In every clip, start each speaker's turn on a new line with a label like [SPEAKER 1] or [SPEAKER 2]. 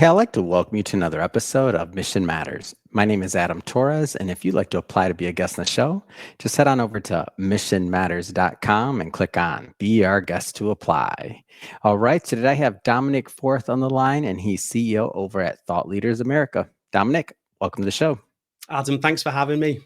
[SPEAKER 1] Hey, I'd like to welcome you to another episode of Mission Matters. My name is Adam Torres, and if you'd like to apply to be a guest on the show, just head on over to missionmatters.com and click on Be Our Guest to Apply. All right, so today I have Dominic Forth on the line, and he's CEO over at Thought Leaders America. Dominic, welcome to the show.
[SPEAKER 2] Adam, thanks for having me.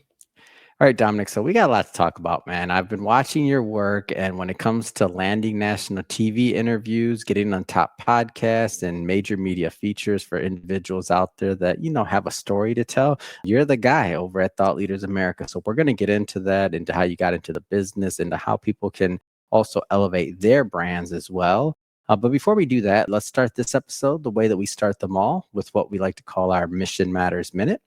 [SPEAKER 1] All right, Dominic. So we got a lot to talk about, man. I've been watching your work, and when it comes to landing national TV interviews, getting on top podcasts and major media features for individuals out there that, have a story to tell, you're the guy over at Thought Leaders America. So we're going to get into that, into how you got into the business, into how people can also elevate their brands as well. But before we do that, let's start this episode the way that we start them all, with what we like to call our Mission Matters Minute.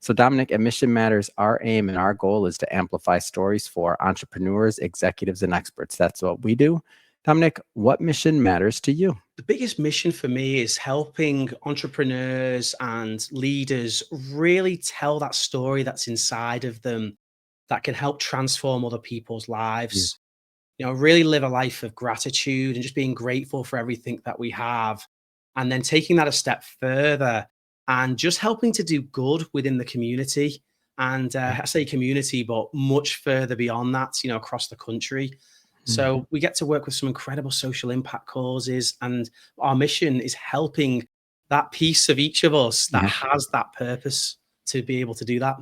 [SPEAKER 1] So, Dominic, at Mission Matters, our aim and our goal is to amplify stories for entrepreneurs, executives, and experts. That's what we do. Dominic, what mission matters to you?
[SPEAKER 2] The biggest mission for me is helping entrepreneurs and leaders really tell that story that's inside of them that can help transform other people's lives. Really live a life of gratitude and just being grateful for everything that we have. And then taking that a step further and just helping to do good within the community. And I say community, but much further beyond that, across the country. So we get to work with some incredible social impact causes, and our mission is helping that piece of each of us that has that purpose to be able to do that.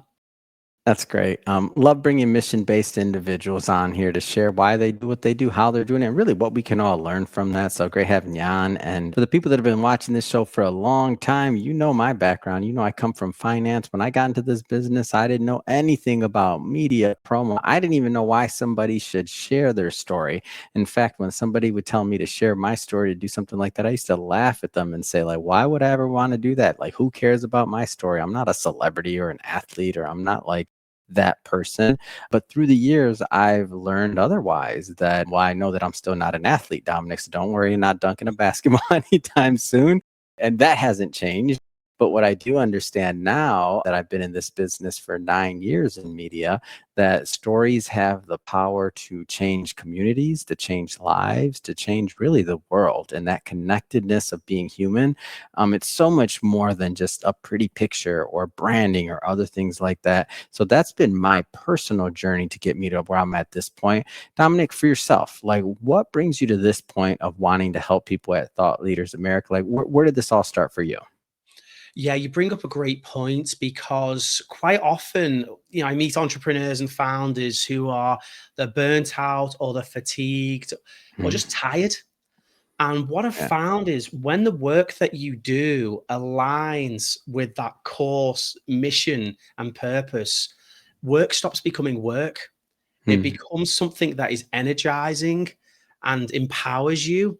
[SPEAKER 1] That's great. Love bringing mission-based individuals on here to share why they do what they do, how they're doing it, and really what we can all learn from that. So great having you on. And for the people that have been watching this show for a long time, you know my background. I come from finance. When I got into this business, I didn't know anything about media promo. I didn't even know why somebody should share their story. In fact, when somebody would tell me to share my story, to do something like that, I used to laugh at them and say, like, why would I ever want to do that? Like, who cares about my story? I'm not a celebrity or an athlete, or I'm not like that person. But through the years, I've learned otherwise. That why I know that I'm still not an athlete, Dominic. So don't worry, you're not dunking a basketball anytime soon. And that hasn't changed. But what I do understand now that I've been in this business for 9 years in media, that stories have the power to change communities, to change lives, to change really the world. And that connectedness of being human, it's so much more than just a pretty picture or branding or other things like that. So that's been my personal journey to get me to where I'm at this point. Dominic, for yourself, like, what brings you to this point of wanting to help people at Thought Leaders America? Like, where did this all start for you?
[SPEAKER 2] Yeah, you bring up a great point, because quite often, I meet entrepreneurs and founders who are they're burnt out, or they're fatigued, or
[SPEAKER 1] Mm,
[SPEAKER 2] just tired. And what I've
[SPEAKER 1] yeah.
[SPEAKER 2] found is when the work that you do aligns with that course mission and purpose, work stops becoming work. It
[SPEAKER 1] Mm,
[SPEAKER 2] becomes something that is energizing and empowers you.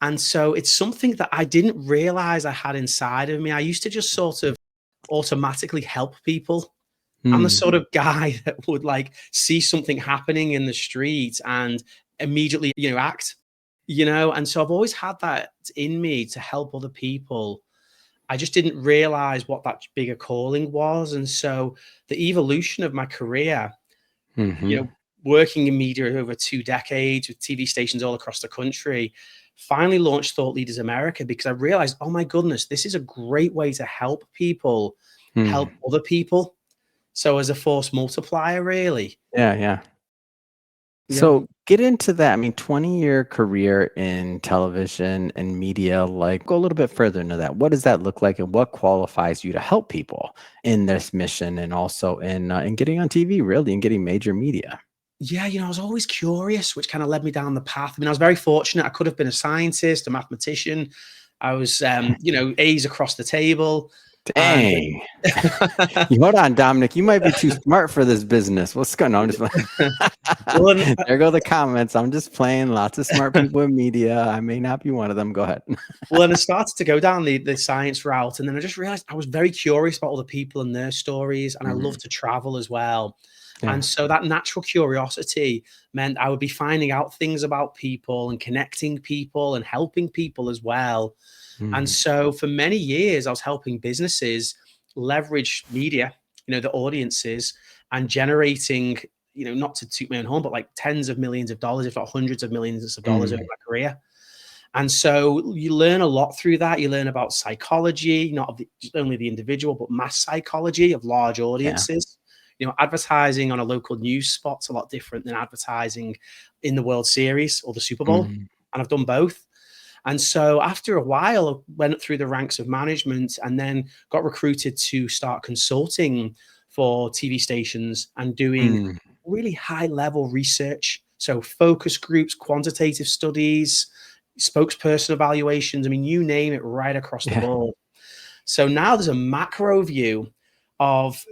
[SPEAKER 2] And so it's something that I didn't realize I had inside of me. I used to just sort of automatically help people. I'm the
[SPEAKER 1] mm.
[SPEAKER 2] sort of guy that would like see something happening in the street and immediately, act, and so I've always had that in me to help other people. I just didn't realize what that bigger calling was. And so the evolution of my career, you
[SPEAKER 1] Mhm.
[SPEAKER 2] know, working in media over 2 decades with TV stations all across the country, finally launched Thought Leaders America because I realized, oh my goodness, this is a great way to help people,
[SPEAKER 1] Mm.
[SPEAKER 2] help other people. So as a force multiplier, really.
[SPEAKER 1] Yeah, yeah.
[SPEAKER 2] Yeah.
[SPEAKER 1] So get into that. I mean, 20-year career in television and media, like, go a little bit further into that. What does that look like, and what qualifies you to help people in this mission, and also in getting on TV, really, and getting major media?
[SPEAKER 2] Yeah, I was always curious, which kind of led me down the path. I mean, I was very fortunate. I could have been a scientist, a mathematician. I was, A's across the table. And
[SPEAKER 1] Dang. You hold on, Dominic. You might be too smart for this business. What's going on? I'm just
[SPEAKER 2] well, and,
[SPEAKER 1] there go the comments. I'm just playing. Lots of smart people in media. I may not be one of them. Go ahead.
[SPEAKER 2] and I started to go down the science route, and then I just realized I was very curious about other people and their stories, and I love
[SPEAKER 1] Mhm.
[SPEAKER 2] to travel as well. And
[SPEAKER 1] Yeah.
[SPEAKER 2] so that natural curiosity meant I would be finding out things about people and connecting people and helping people as well. And
[SPEAKER 1] Mhm.
[SPEAKER 2] so for many years, I was helping businesses leverage media, the audiences, and generating, not to toot my own horn, but like tens of millions of dollars, if not hundreds of millions of dollars over
[SPEAKER 1] Mm.
[SPEAKER 2] my career. And so you learn a lot through that. You learn about psychology, not of just only the individual, but mass psychology of large
[SPEAKER 1] Yeah.
[SPEAKER 2] audiences. Advertising on a local news spot's a lot different than advertising in the World Series or the Super Bowl.
[SPEAKER 1] Mhm.
[SPEAKER 2] And I've done both. And so after a while, I went through the ranks of management and then got recruited to start consulting for TV stations and doing
[SPEAKER 1] Mm.
[SPEAKER 2] really high level research. So focus groups, quantitative studies, spokesperson evaluations. I mean, you name it, right across the
[SPEAKER 1] Yeah.
[SPEAKER 2] board. So now there's a macro view of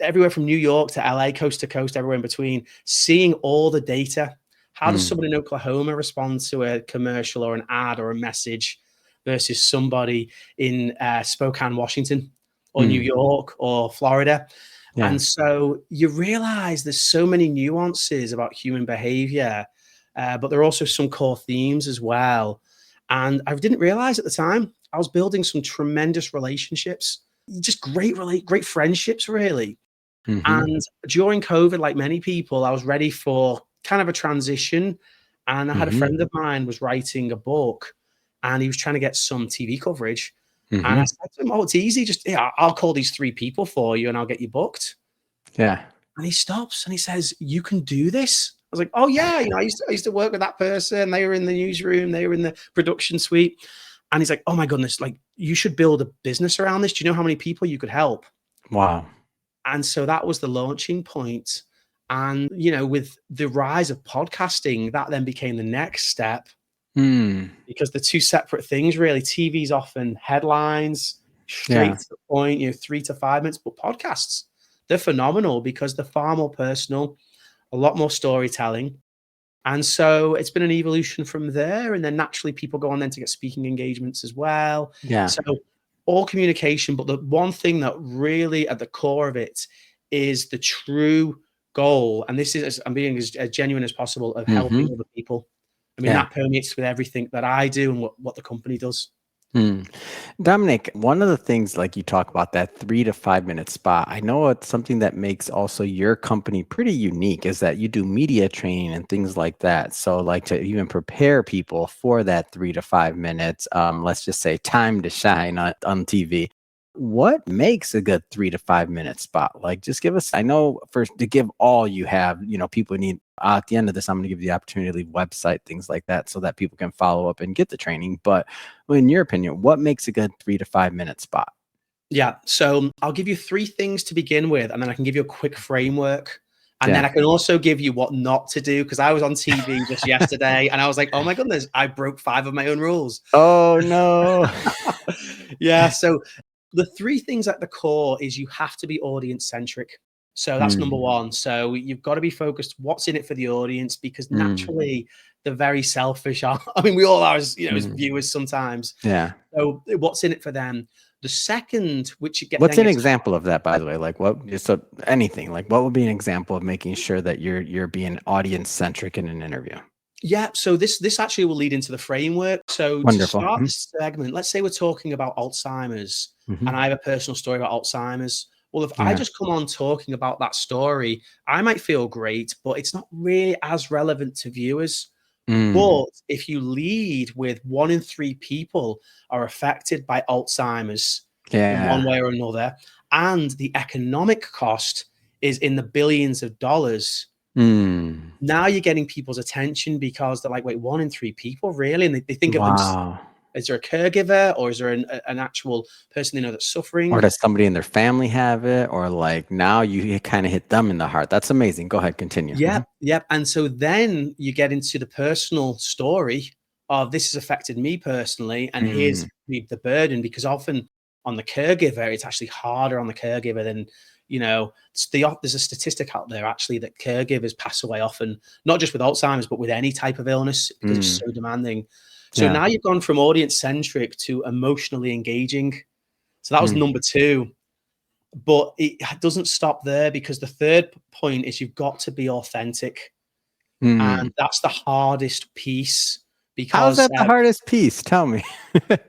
[SPEAKER 2] everywhere from New York to LA, coast to coast, everywhere in between, seeing all the data. How does
[SPEAKER 1] Mm.
[SPEAKER 2] someone in Oklahoma respond to a commercial or an ad or a message versus somebody in Spokane, Washington, or New
[SPEAKER 1] Mm.
[SPEAKER 2] York or Florida?
[SPEAKER 1] Yeah.
[SPEAKER 2] And so you realize there's so many nuances about human behavior, but there are also some core themes as well. And I didn't realize at the time I was building some tremendous relationships, just great friendships, really.
[SPEAKER 1] Mhm.
[SPEAKER 2] And during COVID, like many people, I was ready for kind of a transition. And I had a
[SPEAKER 1] Mhm.
[SPEAKER 2] friend of mine was writing a book, and he was trying to get some TV coverage. And I
[SPEAKER 1] Mhm.
[SPEAKER 2] said to him, "Oh, it's easy. Just I'll call these three people for you, and I'll get you booked."
[SPEAKER 1] Yeah.
[SPEAKER 2] And he stops and he says, "You can do this." I was like, "Oh yeah, I used to work with that person. They were in the newsroom. They were in the production suite." And he's like, "Oh my goodness, like you should build a business around this. Do you know how many people you could help?"
[SPEAKER 1] Wow.
[SPEAKER 2] And so that was the launching point. And with the rise of podcasting, that then became the next step
[SPEAKER 1] Mm.
[SPEAKER 2] because the two separate things really. TV's often headlines, straight
[SPEAKER 1] Yeah.
[SPEAKER 2] to the point, 3 to 5 minutes, but podcasts, they're phenomenal because they're far more personal, a lot more storytelling. And so it's been an evolution from there. And then naturally people go on then to get speaking engagements as well.
[SPEAKER 1] Yeah.
[SPEAKER 2] So all communication, but the one thing that really at the core of it is the true goal. And this is, I'm being as genuine as possible, of helping
[SPEAKER 1] Mhm.
[SPEAKER 2] other people. I mean,
[SPEAKER 1] Yeah.
[SPEAKER 2] that permeates with everything that I do and what the company does.
[SPEAKER 1] Mm. Dominic, one of the things like you talk about that 3 to 5 minute spot, I know it's something that makes also your company pretty unique is that you do media training and things like that. So like to even prepare people for that 3 to 5 minutes, let's just say time to shine on TV. What makes a good 3 to 5 minute spot? Like just give us, I know first to give all you have, people need at the end of this, I'm going to give you the opportunity to leave website, things like that, so that people can follow up and get the training. But well, in your opinion, what makes a good 3 to 5 minute spot?
[SPEAKER 2] Yeah. So I'll give you three things to begin with, and then I can give you a quick framework. And then
[SPEAKER 1] Yeah.
[SPEAKER 2] I can also give you what not to do because I was on TV just yesterday and I was like, oh my goodness, I broke five of my own rules.
[SPEAKER 1] Oh no.
[SPEAKER 2] Yeah. So the three things at the core is you have to be audience centric. So that's number
[SPEAKER 1] Mm,
[SPEAKER 2] one. So you've got to be focused what's in it for the audience because
[SPEAKER 1] mm,
[SPEAKER 2] naturally the very selfish are. I mean, we all are as
[SPEAKER 1] mm.
[SPEAKER 2] viewers sometimes.
[SPEAKER 1] Yeah.
[SPEAKER 2] So what's in it for them? The second, which you get
[SPEAKER 1] What's
[SPEAKER 2] then
[SPEAKER 1] an
[SPEAKER 2] gets
[SPEAKER 1] example of that, by the way? Like what just so anything, like what would be an example of making sure that you're being audience centric in an interview?
[SPEAKER 2] yeah. So this actually will lead into the framework. So to
[SPEAKER 1] Wonderful.
[SPEAKER 2] start this segment, let's say we're talking about Alzheimer's, and
[SPEAKER 1] Mm-hmm.
[SPEAKER 2] I have a personal story about Alzheimer's. Well, if I
[SPEAKER 1] Yeah.
[SPEAKER 2] just come on talking about that story, I might feel great, but it's not really as relevant to viewers.
[SPEAKER 1] Mm,
[SPEAKER 2] But if you lead with 1 in 3 people are affected by Alzheimer's in one
[SPEAKER 1] yeah.
[SPEAKER 2] way or another, and the economic cost is in the billions of dollars,
[SPEAKER 1] Mm,
[SPEAKER 2] now you're getting people's attention because they're like, wait, 1 in 3 people, really? And they think of them,
[SPEAKER 1] wow.
[SPEAKER 2] is there a caregiver or is there an actual person they know that's
[SPEAKER 1] Or
[SPEAKER 2] suffering?
[SPEAKER 1] does somebody in their family have it? Or like now you kind of hit them in the heart. That's amazing. Go ahead, continue.
[SPEAKER 2] Yeah,
[SPEAKER 1] Mhm.
[SPEAKER 2] yeah. And so then you get into the personal story of this has affected me personally, and here's
[SPEAKER 1] Mm,
[SPEAKER 2] the burden because often on the caregiver, it's actually harder on the caregiver than there's a statistic out there actually that caregivers pass away often, not just with Alzheimer's, but with any type of illness because it's
[SPEAKER 1] mm,
[SPEAKER 2] so demanding. So
[SPEAKER 1] yeah.
[SPEAKER 2] now you've gone from audience centric to emotionally engaging. So that was
[SPEAKER 1] Mm,
[SPEAKER 2] number two. But it doesn't stop there because the third point is you've got to be authentic.
[SPEAKER 1] mm.
[SPEAKER 2] And that's the hardest piece
[SPEAKER 1] How is
[SPEAKER 2] because,
[SPEAKER 1] that the hardest piece? Tell me.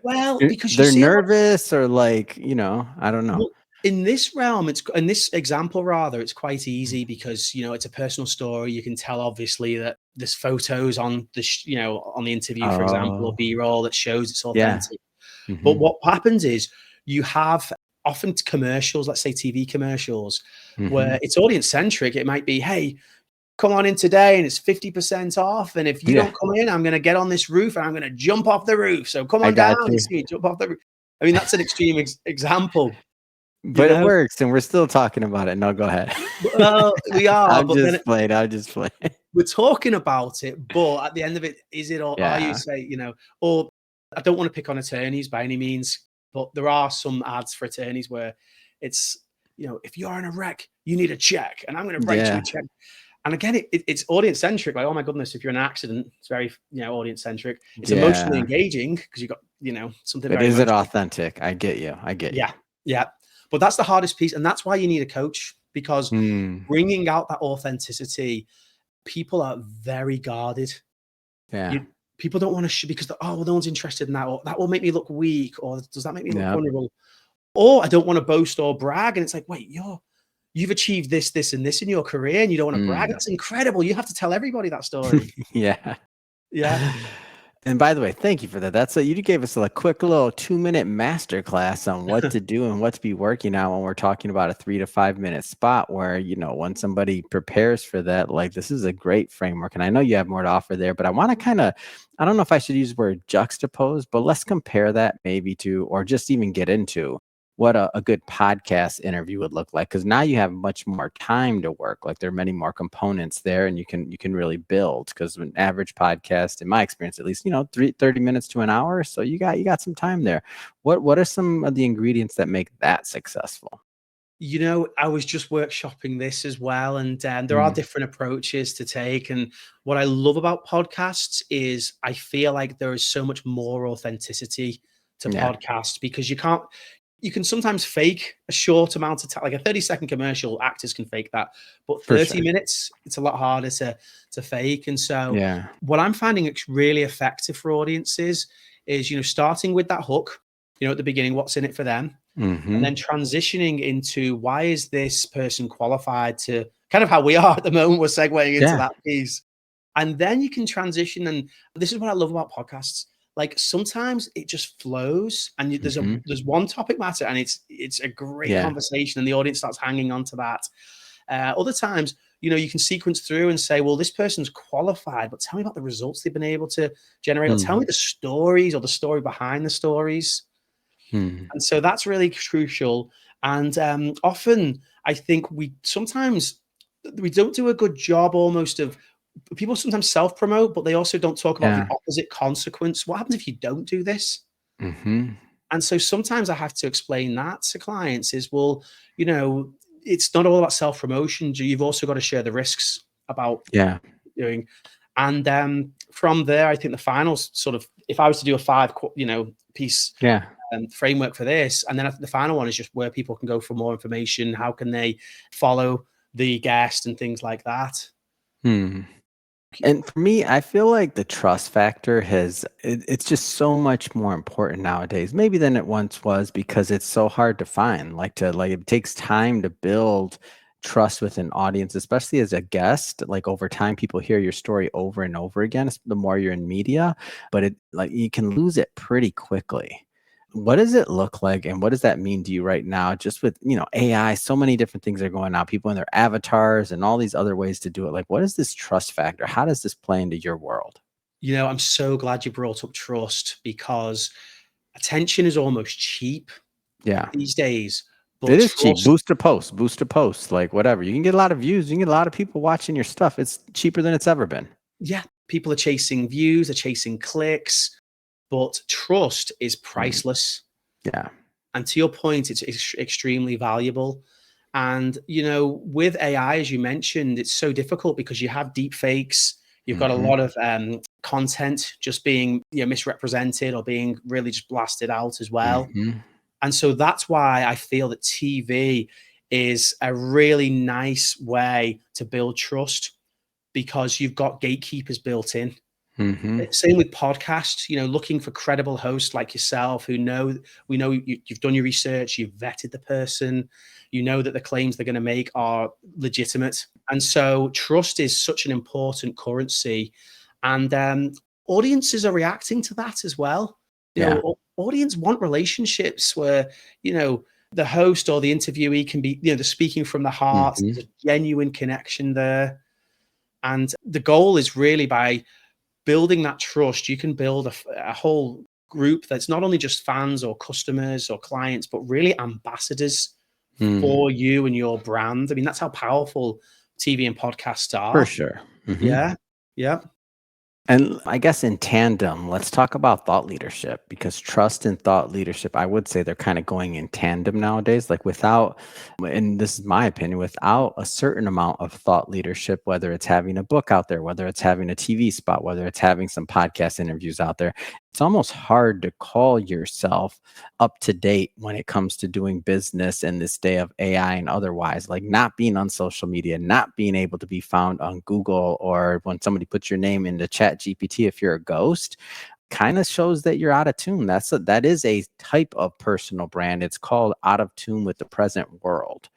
[SPEAKER 2] well,
[SPEAKER 1] You're
[SPEAKER 2] because you
[SPEAKER 1] they're
[SPEAKER 2] see a lot.
[SPEAKER 1] nervous or like, I don't know.
[SPEAKER 2] Well, In this realm, it's in this example rather, it's quite easy because it's a personal story. You can tell obviously that there's photos on the on the interview, for example, or
[SPEAKER 1] Oh,
[SPEAKER 2] B-roll that shows it's
[SPEAKER 1] yeah.
[SPEAKER 2] authentic. But
[SPEAKER 1] Hmm.
[SPEAKER 2] what happens is you have often commercials, let's say TV commercials,
[SPEAKER 1] Hmm.
[SPEAKER 2] where it's audience centric. It might be, hey, come on in today and it's 50% off. And if you
[SPEAKER 1] Yeah,
[SPEAKER 2] don't come in, I'm going to get on this roof and I'm going to jump off the roof. So come
[SPEAKER 1] I
[SPEAKER 2] on down
[SPEAKER 1] got
[SPEAKER 2] and
[SPEAKER 1] you.
[SPEAKER 2] see me jump off the roof. I mean, that's an extreme example, you
[SPEAKER 1] But it
[SPEAKER 2] know?
[SPEAKER 1] works, and we're still talking about it. No, go ahead.
[SPEAKER 2] Well, we are,
[SPEAKER 1] I'm
[SPEAKER 2] but then
[SPEAKER 1] just playing. I'm just playing.
[SPEAKER 2] we're talking about it. But at the end of it, is it or are you
[SPEAKER 1] Yeah.
[SPEAKER 2] say, or I don't want to pick on attorneys by any means, but there are some ads for attorneys where it's, if you're in a wreck, you need a check, and I'm going to write you a
[SPEAKER 1] Yeah.
[SPEAKER 2] check. And again, it's audience centric. Like, oh my goodness, if you're in an accident, it's very, audience centric. It's emotionally
[SPEAKER 1] Yeah.
[SPEAKER 2] engaging because you've got, something
[SPEAKER 1] But
[SPEAKER 2] very
[SPEAKER 1] is it
[SPEAKER 2] emotional.
[SPEAKER 1] authentic? I get you. I get you.
[SPEAKER 2] Yeah, yeah. But that's the hardest piece, and that's why you need a coach, because
[SPEAKER 1] Mm,
[SPEAKER 2] bringing out that authenticity, people are very guarded.
[SPEAKER 1] yeah.
[SPEAKER 2] You People don't want to because oh, well, no one's interested in that, or that will make me look weak, or does that make me look
[SPEAKER 1] Yep.
[SPEAKER 2] vulnerable? Or I don't want to boast or brag, and it's like, wait, you've achieved this, this, and this in your career, and you don't want to brag.
[SPEAKER 1] Mm,
[SPEAKER 2] That's incredible. You have to tell everybody that story.
[SPEAKER 1] yeah.
[SPEAKER 2] Yeah.
[SPEAKER 1] And by the way, thank you for that. You gave us a quick little 2-minute master class on what to do and what to be working on when we're talking about a 3 to 5 minute spot where, when somebody prepares for that, like this is a great framework. And I know you have more to offer there, but I want to I don't know if I should use the word juxtapose, but let's compare that maybe to, or just even get into what a good podcast interview would look like. Cause now you have much more time to work. Like there are many more components there and you can really build. Cause an average podcast, in my experience, at least, 30 minutes to an hour. So you got some time there. What are some of the ingredients that make that successful?
[SPEAKER 2] I was just workshopping this as well, and there are
[SPEAKER 1] Mm,
[SPEAKER 2] different approaches to take. And what I love about podcasts is I feel like there is so much more authenticity to
[SPEAKER 1] yeah,
[SPEAKER 2] podcasts because you can sometimes fake a short amount of time, like a 30-second commercial, actors can fake that, but
[SPEAKER 1] for
[SPEAKER 2] 30
[SPEAKER 1] sure.
[SPEAKER 2] minutes, it's a lot harder to fake. And so
[SPEAKER 1] Yeah.
[SPEAKER 2] what I'm finding it's really effective for audiences is, starting with that hook, at the beginning, what's in it for them, and
[SPEAKER 1] Hmm.
[SPEAKER 2] then transitioning into why is this person qualified to kind of how we are at the moment. We're segueing into
[SPEAKER 1] Yeah.
[SPEAKER 2] that piece. And then you can transition. And this is what I love about podcasts. Like sometimes it just flows and
[SPEAKER 1] Hmm.
[SPEAKER 2] there's one topic matter and it's a great
[SPEAKER 1] Yeah.
[SPEAKER 2] conversation and the audience starts hanging on to that. Other times, you can sequence through and say, well, this person's qualified, but tell me about the results they've been able to generate, or tell me
[SPEAKER 1] Hmm.
[SPEAKER 2] the stories or the story behind the stories.
[SPEAKER 1] Hmm.
[SPEAKER 2] And so that's really crucial. And often I think we don't do a good job almost of people sometimes self promote, but they also don't talk about the
[SPEAKER 1] Yeah.
[SPEAKER 2] opposite consequence. What happens if you don't do this?
[SPEAKER 1] Hmm.
[SPEAKER 2] And so sometimes I have to explain that to clients is, well, you know, it's not all about self promotion. You've also got to share the risks about
[SPEAKER 1] Yeah.
[SPEAKER 2] doing. And from there, I think the final sort of, if I was to do a piece
[SPEAKER 1] Yeah.
[SPEAKER 2] framework for this. And then the final one is just where people can go for more information. How can they follow the guest and things like that?
[SPEAKER 1] Hmm. And for me, I feel like the trust factor it's just so much more important nowadays, maybe than it once was because it's so hard to find. It takes time to build trust with an audience, especially as a guest. Like over time, people hear your story over and over again, the more you're in media, but you can lose it pretty quickly. What does it look like and what does that mean to you right now? Just with, AI, so many different things are going on. People and their avatars and all these other ways to do it. Like, what is this trust factor? How does this play into your world?
[SPEAKER 2] I'm so glad you brought up trust because attention is almost cheap
[SPEAKER 1] Yeah.
[SPEAKER 2] these days,
[SPEAKER 1] It
[SPEAKER 2] but
[SPEAKER 1] is cheap.
[SPEAKER 2] trust,
[SPEAKER 1] Boost a post, like whatever. You can get a lot of views. You can get a lot of people watching your stuff. It's cheaper than it's ever been.
[SPEAKER 2] yeah, people are chasing views, they're chasing clicks, but trust is
[SPEAKER 1] Mm,
[SPEAKER 2] priceless.
[SPEAKER 1] yeah.
[SPEAKER 2] And to your point, it's extremely valuable. And with AI, as you mentioned, it's so difficult because you have deep fakes. You've got a
[SPEAKER 1] Hmm.
[SPEAKER 2] lot of content just being misrepresented or being really just blasted out as well.
[SPEAKER 1] Hmm.
[SPEAKER 2] And so that's why I feel that TV is a really nice way to build trust because you've got gatekeepers built in.
[SPEAKER 1] Hmm.
[SPEAKER 2] Same with podcasts, looking for credible hosts like yourself we know you've done your research, you've vetted the person, you know that the claims they're going to make are legitimate. And so trust is such an important currency. And audiences are reacting to that as well.
[SPEAKER 1] Yeah.
[SPEAKER 2] Audience want relationships where, you know, the host or the interviewee can be, they're speaking from the heart.
[SPEAKER 1] Hmm.
[SPEAKER 2] There's a genuine connection there. And the goal is really by building that trust, you can build a whole group that's not only just fans or customers or clients, but really ambassadors
[SPEAKER 1] Mm,
[SPEAKER 2] for you and your brand. I mean, that's how powerful TV and podcasts
[SPEAKER 1] for
[SPEAKER 2] are.
[SPEAKER 1] sure. Hmm.
[SPEAKER 2] Yeah. Yeah.
[SPEAKER 1] And I guess in tandem, let's talk about thought leadership, because trust and thought leadership, I would say they're kind of going in tandem nowadays. Like without, and this is my opinion, without a certain amount of thought leadership, whether it's having a book out there, whether it's having a TV spot, whether it's having some podcast interviews out there, it's almost hard to call yourself up to date when it comes to doing business in this day of AI and otherwise, like not being on social media, not being able to be found on Google, or when somebody puts your name into Chat GPT, if you're a ghost, kind of shows that you're out of tune. That is a type of personal brand. It's called out of tune with the present world.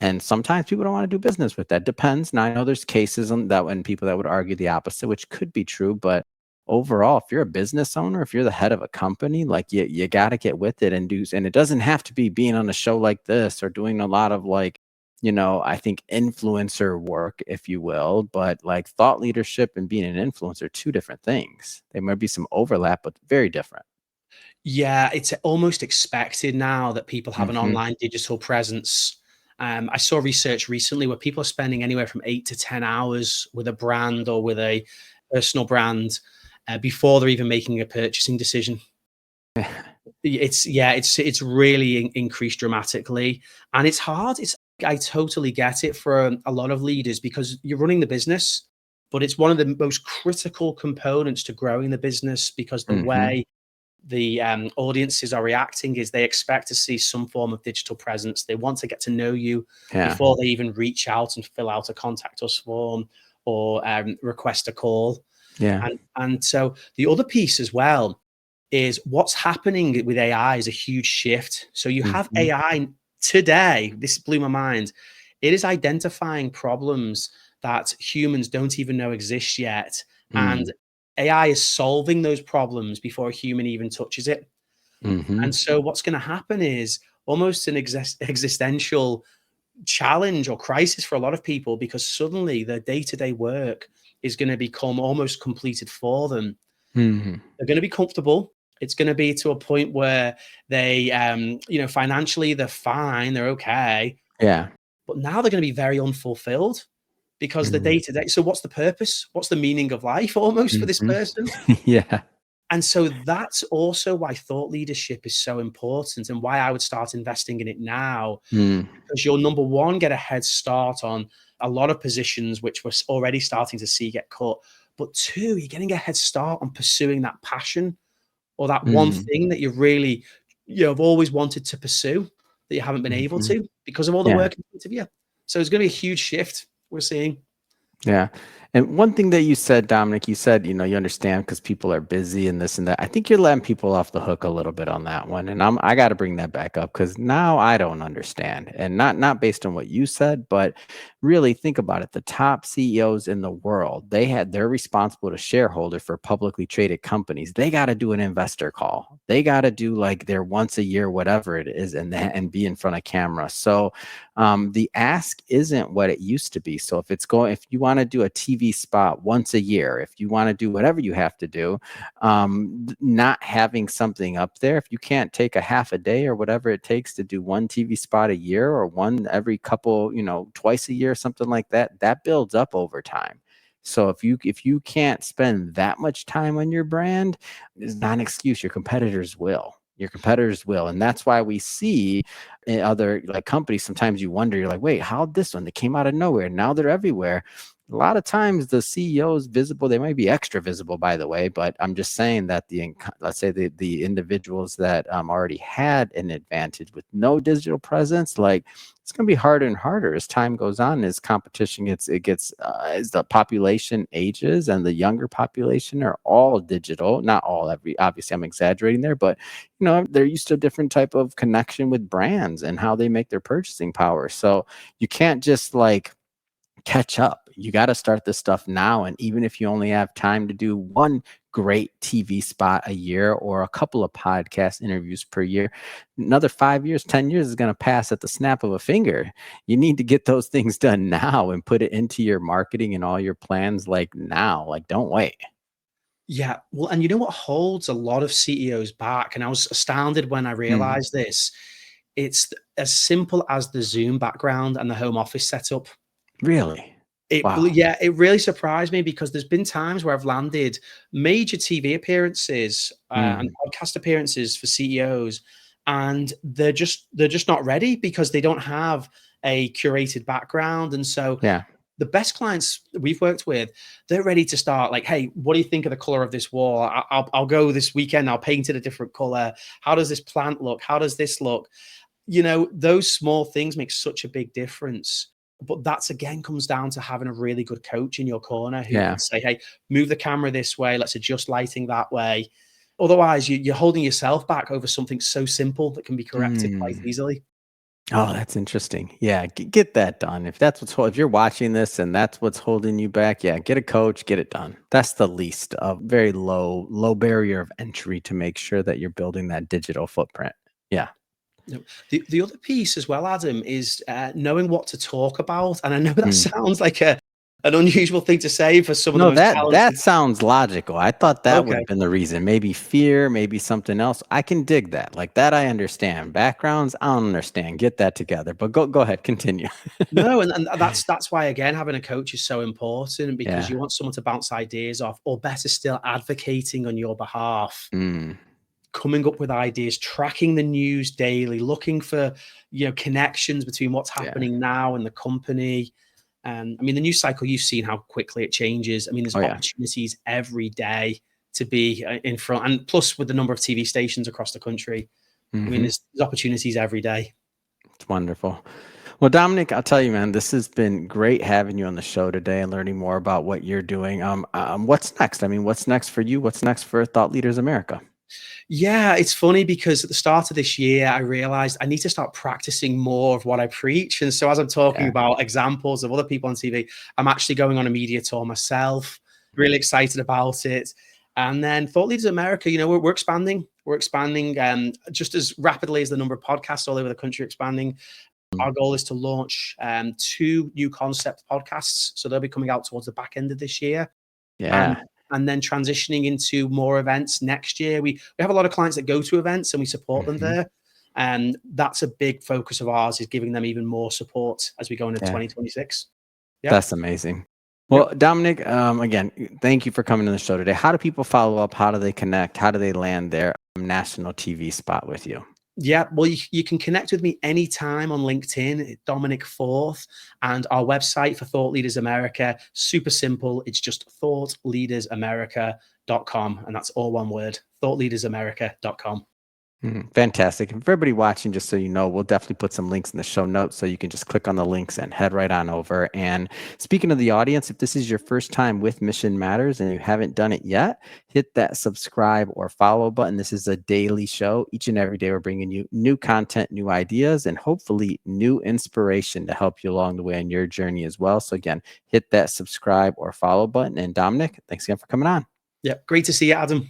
[SPEAKER 1] And sometimes people don't want to do business with that. Depends. Now I know there's cases on that when people that would argue the opposite, which could be true, but overall, if you're a business owner, if you're the head of a company, like you got to get with it and do. And it doesn't have to be being on a show like this or doing a lot of like, I think influencer work, if you will, but like thought leadership and being an influencer, two different things. There might be some overlap, but very different.
[SPEAKER 2] Yeah. It's almost expected now that people have an
[SPEAKER 1] Hmm.
[SPEAKER 2] online digital presence. I saw research recently where people are spending anywhere from 8 to 10 hours with a brand or with a personal brand before they're even making a purchasing decision. It's really increased dramatically, and it's hard. I totally get it for a lot of leaders because you're running the business, but it's one of the most critical components to growing the business because the
[SPEAKER 1] Hmm.
[SPEAKER 2] way the audiences are reacting is they expect to see some form of digital presence. They want to get to know you
[SPEAKER 1] Yeah.
[SPEAKER 2] before they even reach out and fill out a contact us form or request a call.
[SPEAKER 1] Yeah.
[SPEAKER 2] And so the other piece as well is what's happening with AI is a huge shift. So you have
[SPEAKER 1] Hmm.
[SPEAKER 2] AI today, this blew my mind. It is identifying problems that humans don't even know exist yet. And
[SPEAKER 1] Mm.
[SPEAKER 2] AI is solving those problems before a human even touches it.
[SPEAKER 1] Hmm.
[SPEAKER 2] And so what's going to happen is almost an existential challenge or crisis for a lot of people because suddenly their day-to-day work is going to become almost completed for them.
[SPEAKER 1] Hmm.
[SPEAKER 2] They're gonna be comfortable. It's gonna be to a point where they, financially, they're fine, they're okay,
[SPEAKER 1] Yeah.
[SPEAKER 2] but now they're gonna be very unfulfilled because the
[SPEAKER 1] Mhm.
[SPEAKER 2] day-to-day so what's the purpose? What's the meaning of life almost for this
[SPEAKER 1] Mhm.
[SPEAKER 2] person?
[SPEAKER 1] Yeah.
[SPEAKER 2] And so that's also why thought leadership is so important and why I would start investing in it now,
[SPEAKER 1] Mm.
[SPEAKER 2] because you'll, number 1, get a head start on a lot of positions which we're already starting to see get cut, but 2, you're getting a head start on pursuing that passion or that one
[SPEAKER 1] Mm.
[SPEAKER 2] thing that you really, have always wanted to pursue that you haven't been able
[SPEAKER 1] Mhm.
[SPEAKER 2] to because of all the
[SPEAKER 1] Yeah.
[SPEAKER 2] work in front of you. So it's going to be a huge shift we're seeing.
[SPEAKER 1] Yeah. And one thing that you said, Dominic, you said, you understand because people are busy and this and that. I think you're letting people off the hook a little bit on that one. And I got to bring that back up because now I don't understand. And not based on what you said, but really think about it. The top CEOs in the world, they're responsible to shareholder for publicly traded companies. They got to do an investor call. They got to do like their once a year, whatever it is, and be in front of camera. So the ask isn't what it used to be. So if you want to do a TV spot once a year, if you want to do whatever you have to do, not having something up there, if you can't take a half a day or whatever it takes to do one TV spot a year or one every couple, twice a year, something like that, that builds up over time. So if you can't spend that much time on your brand, it's not an excuse. Your competitors will. Your competitors will. And that's why we see in other like companies, sometimes you wonder, you're like, wait, how this one? They came out of nowhere. Now they're everywhere. A lot of times the CEOs visible, they might be extra visible, by the way, but I'm just saying that let's say the individuals that already had an advantage with no digital presence, like it's going to be harder and harder as time goes on, as competition gets as the population ages and the younger population are all digital. Not all, every obviously I'm exaggerating there, but they're used to a different type of connection with brands and how they make their purchasing power. So you can't just like catch up. You got to start this stuff now. And even if you only have time to do one great TV spot a year or a couple of podcast interviews per year, another 5 years, 10 years is going to pass at the snap of a finger. You need to get those things done now and put it into your marketing and all your plans like now. Like, don't wait.
[SPEAKER 2] Yeah. Well, and you know what holds a lot of CEOs back? And I was astounded when I
[SPEAKER 1] Mm,
[SPEAKER 2] realized this. It's as simple as the Zoom background and the home office setup.
[SPEAKER 1] really? Wow.
[SPEAKER 2] Yeah, it really surprised me because there's been times where I've landed major TV appearances and
[SPEAKER 1] Mm,
[SPEAKER 2] podcast appearances for CEOs, and they're just not ready because they don't have a curated background. And so
[SPEAKER 1] yeah.
[SPEAKER 2] the best clients that we've worked with, they're ready to start like, hey, what do you think of the color of this wall? I'll go this weekend, I'll paint it a different color. How does this plant look? How does this look? Those small things make such a big difference. But that's again comes down to having a really good coach in your corner who
[SPEAKER 1] Yeah.
[SPEAKER 2] can say, hey, move the camera this way, let's adjust lighting that way. Otherwise, you're holding yourself back over something so simple that can be corrected quite
[SPEAKER 1] Mm.
[SPEAKER 2] easily.
[SPEAKER 1] Oh, that's interesting. Yeah, get that done. If you're watching this and that's what's holding you back, yeah, get a coach, get it done. That's the least of very low barrier of entry to make sure that you're building that digital footprint. Yeah.
[SPEAKER 2] No. The other piece as well, Adam, is knowing what to talk about. And I know that
[SPEAKER 1] Mm.
[SPEAKER 2] sounds like an unusual thing to say for some of the
[SPEAKER 1] No,
[SPEAKER 2] most
[SPEAKER 1] that
[SPEAKER 2] talented.
[SPEAKER 1] sounds logical. I thought that would
[SPEAKER 2] Okay.
[SPEAKER 1] have been the reason. Maybe fear, maybe something else. I can dig that. Like that I understand. Backgrounds, I don't understand. Get that together. But go ahead, continue.
[SPEAKER 2] No, and that's why again having a coach is so important because
[SPEAKER 1] Yeah.
[SPEAKER 2] you want someone to bounce ideas off, or better still, advocating on your behalf,
[SPEAKER 1] Mm.
[SPEAKER 2] coming up with ideas, tracking the news daily, looking for connections between what's
[SPEAKER 1] Yeah.
[SPEAKER 2] happening now and the company. And I mean, the news cycle, you've seen how quickly it changes. I mean, there's
[SPEAKER 1] Oh yeah.
[SPEAKER 2] opportunities every day to be in front, and plus with the number of TV stations across the country, I mean,
[SPEAKER 1] Hmm.
[SPEAKER 2] there's opportunities every day.
[SPEAKER 1] It's wonderful. Well, Dominic, I'll tell you, man, this has been great having you on the show today and learning more about what you're doing. What's next? I mean, what's next for you? What's next for Thought Leaders America?
[SPEAKER 2] Yeah, it's funny because at the start of this year, I realized I need to start practicing more of what I preach. And so, as I'm talking
[SPEAKER 1] Yeah.
[SPEAKER 2] about examples of other people on TV, I'm actually going on a media tour myself, really excited about it. And then Thought Leaders America, we're expanding. We're expanding just as rapidly as the number of podcasts all over the country are expanding.
[SPEAKER 1] Mm.
[SPEAKER 2] Our goal is to launch 2 new concept podcasts. So they'll be coming out towards the back end of this year. And
[SPEAKER 1] Yeah.
[SPEAKER 2] and then transitioning into more events next year. We have a lot of clients that go to events and we support them
[SPEAKER 1] Hmm.
[SPEAKER 2] there. And that's a big focus of ours, is giving them even more support as we go into
[SPEAKER 1] Yeah.
[SPEAKER 2] 2026. Yep.
[SPEAKER 1] That's amazing. Well,
[SPEAKER 2] Yep.
[SPEAKER 1] Dominic, again, thank you for coming on the show today. How do people follow up? How do they connect? How do they land their national TV spot with you?
[SPEAKER 2] Yeah. Well, you can connect with me anytime on LinkedIn, Dominic Forth, and our website for Thought Leaders America. Super simple. It's just thoughtleadersamerica.com. And that's all one word, thoughtleadersamerica.com.
[SPEAKER 1] Fantastic. And for everybody watching, just so you know, we'll definitely put some links in the show notes so you can just click on the links and head right on over. And speaking of the audience, if this is your first time with Mission Matters and you haven't done it yet, hit that subscribe or follow button. This is a daily show. Each and every day, we're bringing you new content, new ideas, and hopefully new inspiration to help you along the way on your journey as well. So, again, hit that subscribe or follow button. And Dominic, thanks again for coming on.
[SPEAKER 2] Yeah. Great to see you, Adam.